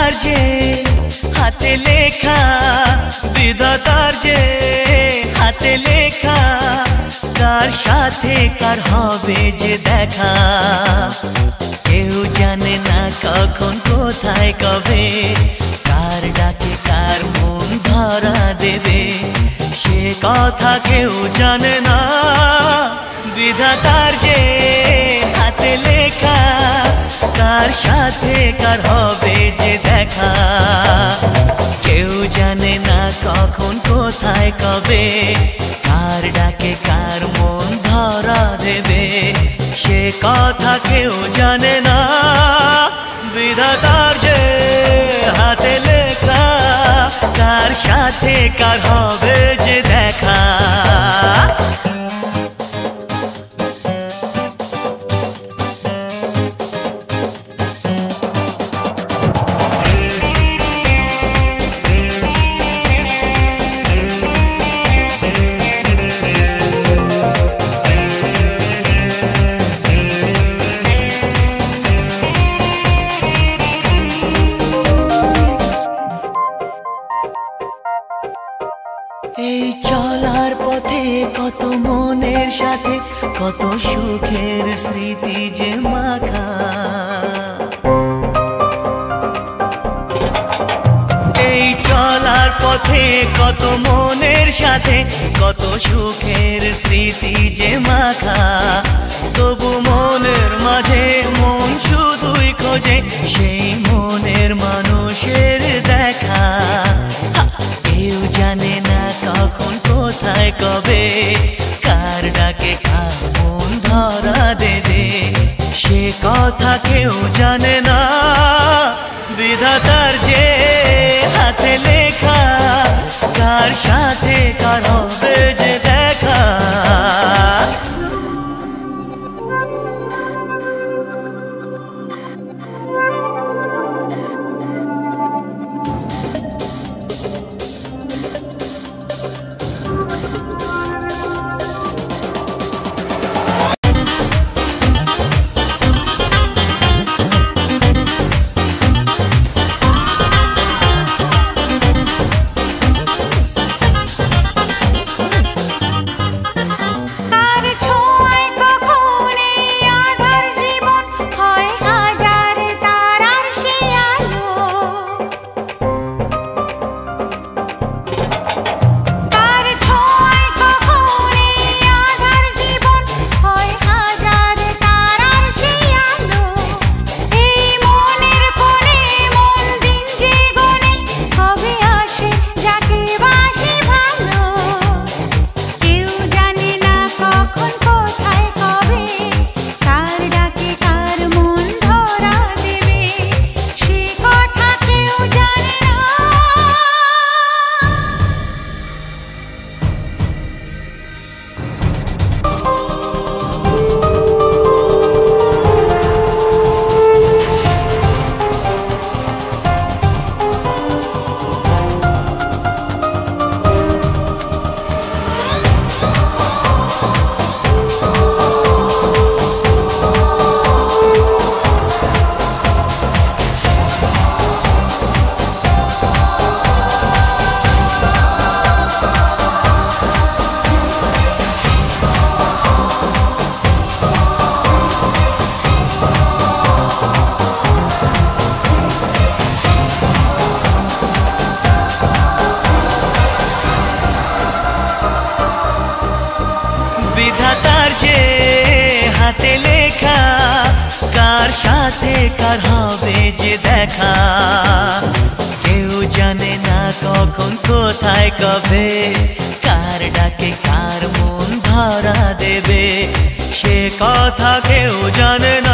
বিধাতার যে হাতে লেখা, বিধাতার যে হাতে লেখা, কার সাথে কার হবে যে দেখা। কেউ জানে না কখন কোথায় কবে, কার ডাকে কার মন ধরা দেবে, সে কথা কেউ জানে না। বিধাতার যে হাতে লেখা, কার সাথে কার হবে যে দেখা। কেউ জানে না কখন কোথায় কবে, কার ডাকে কার মন ধরা দেবে, সে কথা কেউ জানে না। বিধাতার যে হাতে লেখা, কার সাথে কার হবে যে দেখা। এই চলার পথে কত মনের সাথে কত সুখের স্মৃতি যে মাখা। এই চলার পথে কত মনের সাথে কত সুখের স্মৃতি যে মাখা। তবু মনের মাঝে মন শুধুই খোঁজে সেই মনের মানুষের দেখা। কেউ জানে না কখন কোথায় কবে, কার ডাকে কার মন ধরা দেবে, সে কথা কেউ জানে না। বিধাতার যে হাতে লেখা, কার সাথে কার হবে যে দেখা। বিধাতার যে হাতে লেখা, কার সাথে কার হবে যে দেখা। কেউ জানে না কখন কোথায় কবে, কার ডাকে কার মন ধরা দেবে, সে কথা কেউ জানে না।